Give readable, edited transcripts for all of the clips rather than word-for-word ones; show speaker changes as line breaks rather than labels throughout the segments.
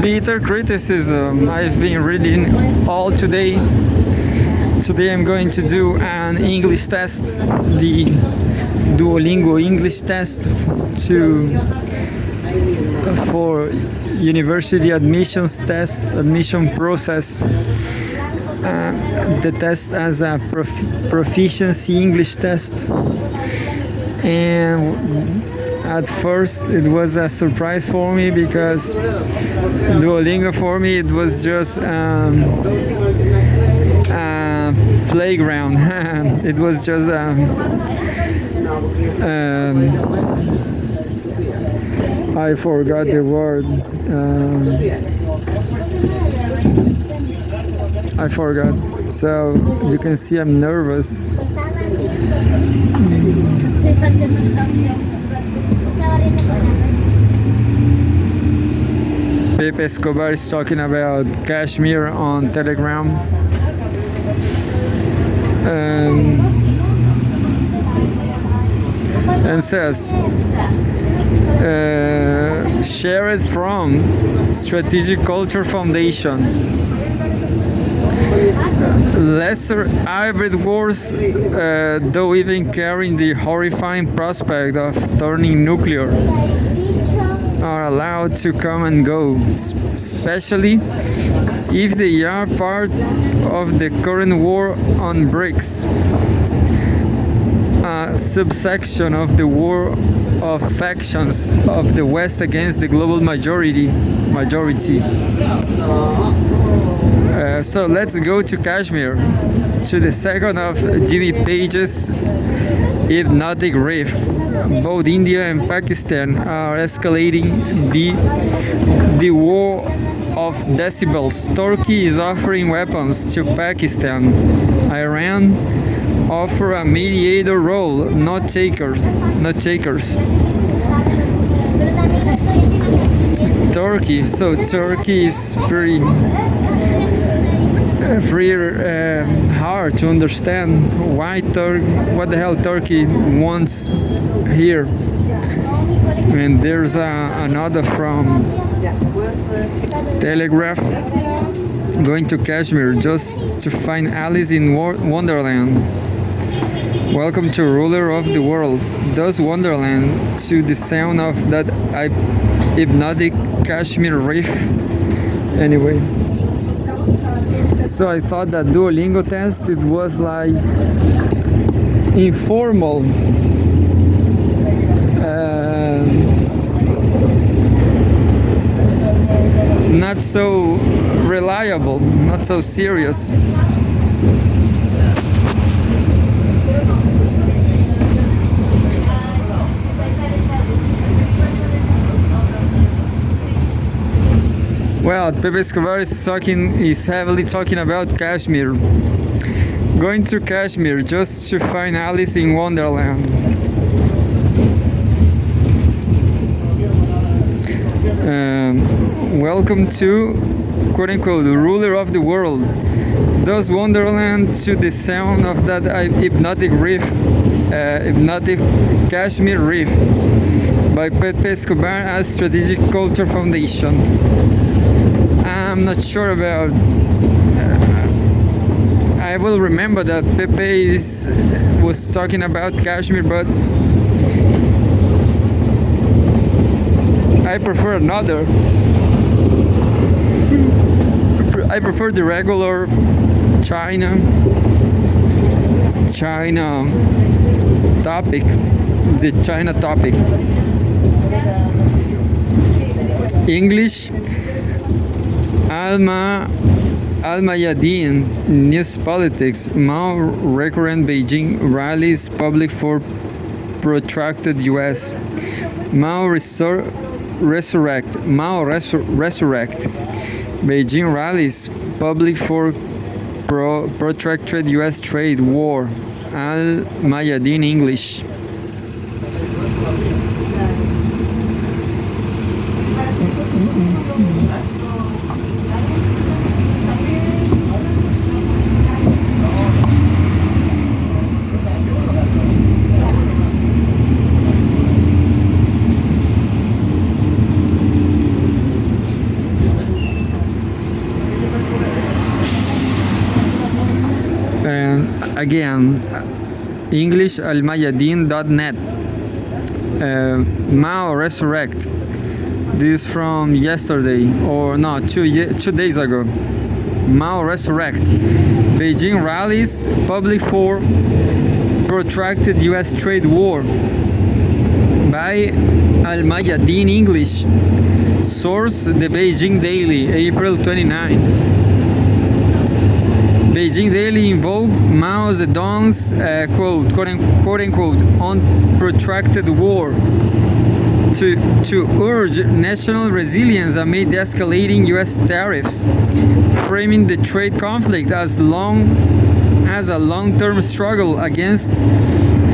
Bitter criticism. I've been reading all today. Today I'm going to do an English test, the Duolingo English test to for university admissions test, admission process. The test as a proficiency English test, and at first it was a surprise for me because Duolingo for me it was just a playground. It was just I forgot the word. I forgot. So you can see I'm nervous. Pepe Escobar is talking about Kashmir on Telegram. And says, share it from Strategic Culture Foundation. Lesser hybrid wars, though even carrying the horrifying prospect of turning nuclear, are allowed to come and go, especially if they are part of the current war on BRICS, a subsection of the war of factions of the West against the global majority. So let's go to Kashmir, to the second of Jimmy Page's hypnotic riff. Both India and Pakistan are escalating the war of decibels. Turkey is offering weapons to Pakistan. Iran offer a mediator role, not takers. Turkey. So Turkey is pretty hard to understand what the hell Turkey wants here. And there's another from Telegraph, going to Kashmir just to find Alice in Wonderland. Welcome to ruler of the world. Does Wonderland to the sound of that hypnotic Kashmir riff. Anyway, so I thought that Duolingo test it was like informal, not so reliable, not so serious. Well, Pepe Escobar is heavily talking about Kashmir. Going to Kashmir just to find Alice in Wonderland. Welcome to, quote unquote, the ruler of the world. Does Wonderland to the sound of that hypnotic Kashmir riff by Pepe Escobar at Strategic Culture Foundation. I'm not sure about. I will remember that Pepe was talking about Kashmir, but I prefer another. I prefer the regular China topic, the China topic. English. Al-Mayadeen News Politics. Mao recurrent Beijing rallies public for protracted U.S. Mao resurrect. Beijing rallies public for protracted U.S. trade war. Al-Mayadeen English. Again, English almayadin.net. Mao resurrect. This from yesterday, or no, 2 days ago. Mao resurrect. Beijing rallies public for protracted U.S. trade war. By Al-Mayadin English. Source: The Beijing Daily, April 29. Beijing Daily invoked Mao Zedong's quote unquote on protracted war to urge national resilience amid escalating U.S. tariffs, framing the trade conflict as a long-term struggle against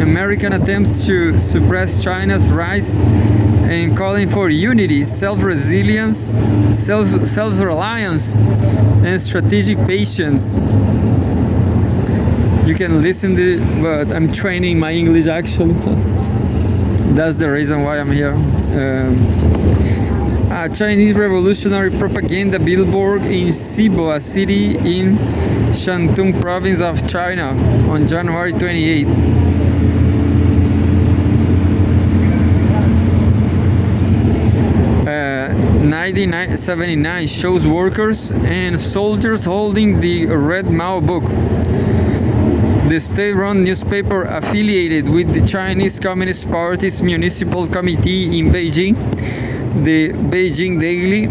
American attempts to suppress China's rise, and calling for unity, self-resilience, self-reliance, and strategic patience. You can listen to, but I'm training my English actually. That's the reason why I'm here. A Chinese revolutionary propaganda billboard in Sibo, a city in Shantung province of China, on January 28. 1979 shows workers and soldiers holding the Red Mao Book, the state-run newspaper affiliated with the Chinese Communist Party's municipal committee in Beijing. The Beijing Daily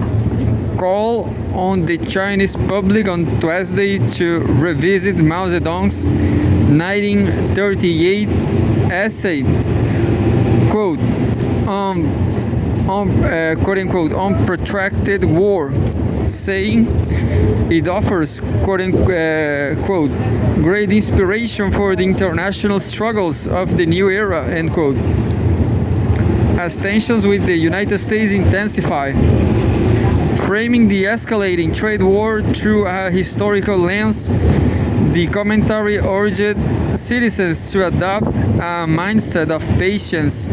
call on the Chinese public on Tuesday to revisit Mao Zedong's 1938 essay, quote, quote unquote, on protracted war, saying it offers, quote unquote, great inspiration for the international struggles of the new era, end quote. As tensions with the United States intensify, framing the escalating trade war through a historical lens, the commentary urged citizens to adopt a mindset of patience,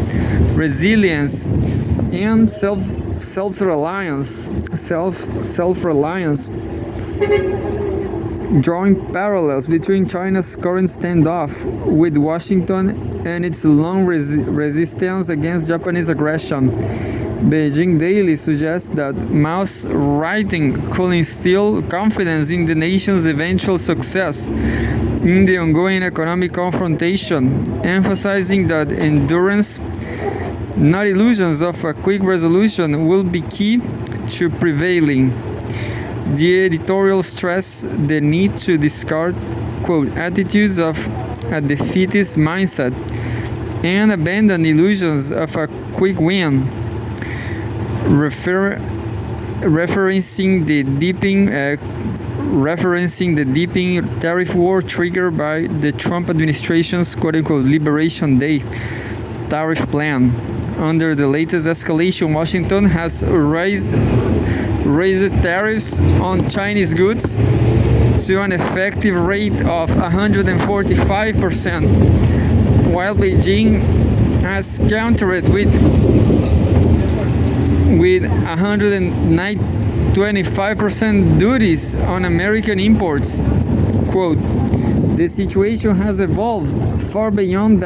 resilience, and self-reliance, drawing parallels between China's current standoff with Washington and its long resistance against Japanese aggression. Beijing Daily suggests that Mao's writing could instill confidence in the nation's eventual success in the ongoing economic confrontation, emphasizing that endurance, not illusions of a quick resolution, will be key to prevailing. The editorial stressed the need to discard, quote, attitudes of a defeatist mindset and abandon illusions of a quick win, referencing the deepening tariff war triggered by the Trump administration's, quote unquote, Liberation Day tariff plan. Under the latest escalation, Washington has raised tariffs on Chinese goods to an effective rate of 145%, while Beijing has countered with 125% duties on American imports. Quote, the situation has evolved far beyond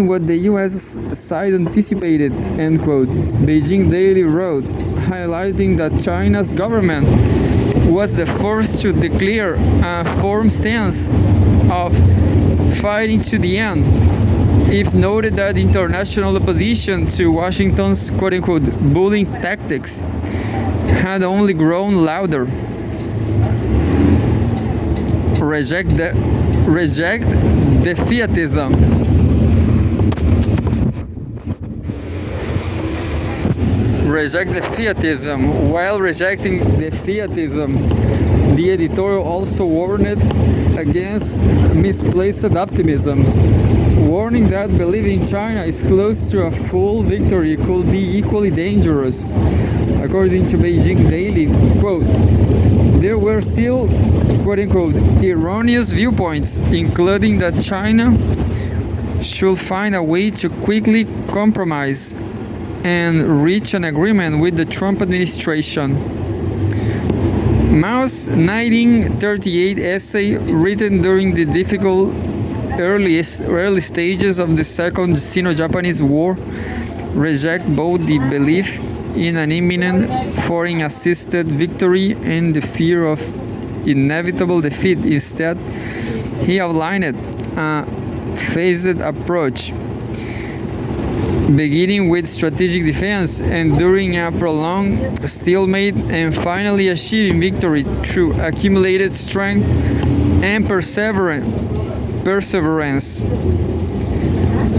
what the U.S. side anticipated, end quote. Beijing Daily wrote, highlighting that China's government was the first to declare a firm stance of fighting to the end. It noted that international opposition to Washington's, quote unquote, bullying tactics had only grown louder. Reject defeatism. Reject defeatism. While rejecting defeatism, the editorial also warned against misplaced optimism, warning that believing China is close to a full victory could be equally dangerous. According to Beijing Daily, quote, there were still, quote unquote, erroneous viewpoints, including that China should find a way to quickly compromise and reach an agreement with the Trump administration. Mao's 1938 essay, written during the difficult early stages of the Second Sino-Japanese War, reject both the belief in an imminent foreign-assisted victory and the fear of inevitable defeat. Instead, he outlined a phased approach, beginning with strategic defense, enduring a prolonged stalemate, and finally achieving victory through accumulated strength and perseverance.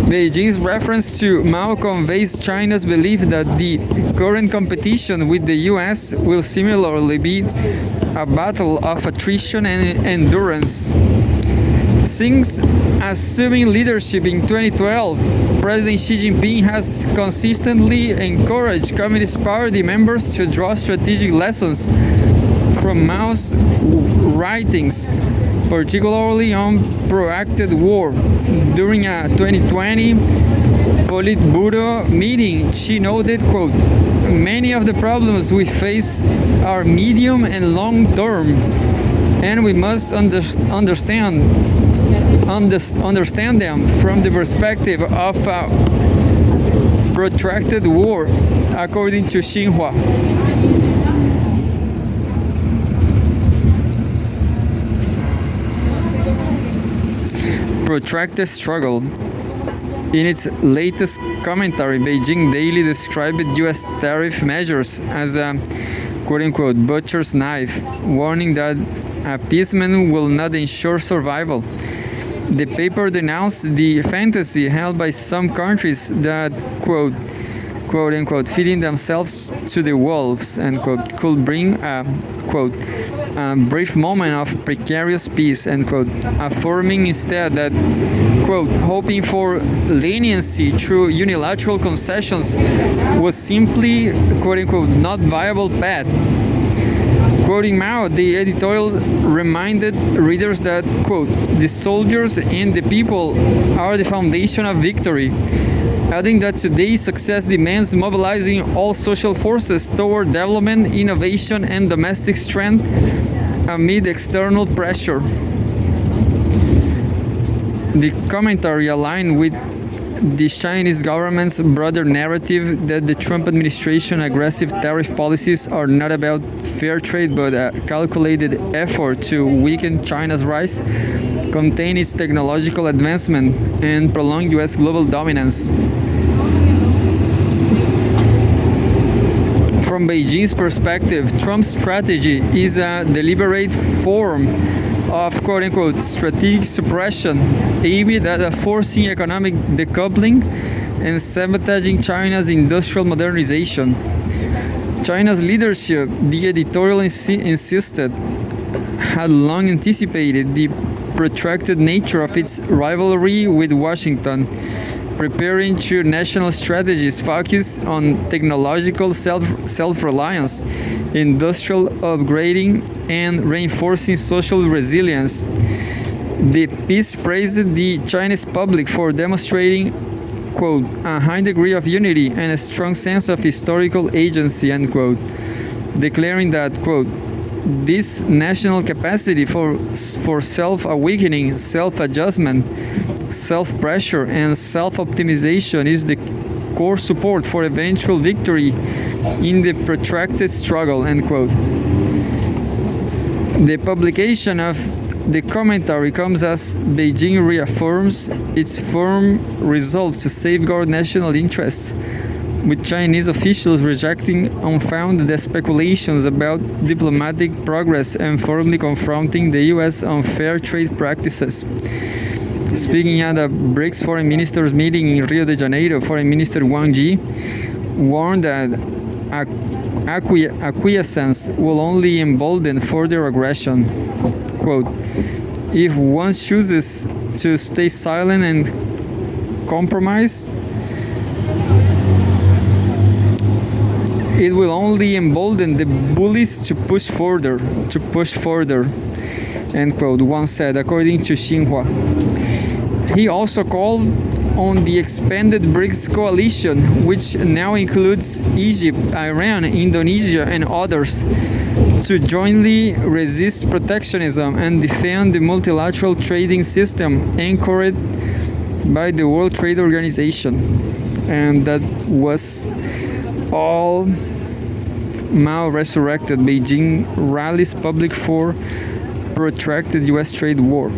Beijing's reference to Mao conveys China's belief that the current competition with the US will similarly be a battle of attrition and endurance. Since assuming leadership in 2012, President Xi Jinping has consistently encouraged Communist Party members to draw strategic lessons from Mao's writings, particularly on protracted war. During a 2020 Politburo meeting, Xi noted, quote, "Many of the problems we face are medium and long term, and we must understand them from the perspective of a protracted war," according to Xinhua. Protracted struggle. In its latest commentary, Beijing Daily described US tariff measures as a quote-unquote butcher's knife, warning that appeasement will not ensure survival. The paper denounced the fantasy held by some countries that quote-unquote feeding themselves to the wolves and quote could bring a quote a brief moment of precarious peace, end quote, affirming instead that quote hoping for leniency through unilateral concessions was simply quote-unquote not viable path. Quoting Mao, the editorial reminded readers that, quote, "the soldiers and the people are the foundation of victory," adding that today's success demands mobilizing all social forces toward development, innovation, and domestic strength amid external pressure. The commentary aligned with the Chinese government's broader narrative that the Trump administration's aggressive tariff policies are not about fair trade but a calculated effort to weaken China's rise, contain its technological advancement, and prolong US global dominance. From Beijing's perspective, Trump's strategy is a deliberate form of quote-unquote strategic suppression aimed at forcing economic decoupling and sabotaging China's industrial modernization. China's leadership, the editorial insisted, had long anticipated the protracted nature of its rivalry with Washington, preparing two national strategies focused on technological self-reliance, industrial upgrading, and reinforcing social resilience. The piece praised the Chinese public for demonstrating, quote, a high degree of unity and a strong sense of historical agency, end quote, declaring that, quote, this national capacity for self-awakening, self-adjustment, self-pressure, and self-optimization is the core support for eventual victory in the protracted struggle, end quote. The publication of the commentary comes as Beijing reaffirms its firm resolve to safeguard national interests, with Chinese officials rejecting unfounded speculations about diplomatic progress and firmly confronting the U.S. unfair trade practices. Speaking at a BRICS foreign ministers meeting in Rio de Janeiro, Foreign Minister Wang Yi warned that acquiescence will only embolden further aggression. Quote, if one chooses to stay silent and compromise, it will only embolden the bullies to push further, end quote, one said, according to Xinhua. He also called on the expanded BRICS coalition, which now includes Egypt, Iran, Indonesia, and others, to jointly resist protectionism and defend the multilateral trading system anchored by the World Trade Organization. And that was all Mao resurrected. Beijing rallies public for protracted US trade war.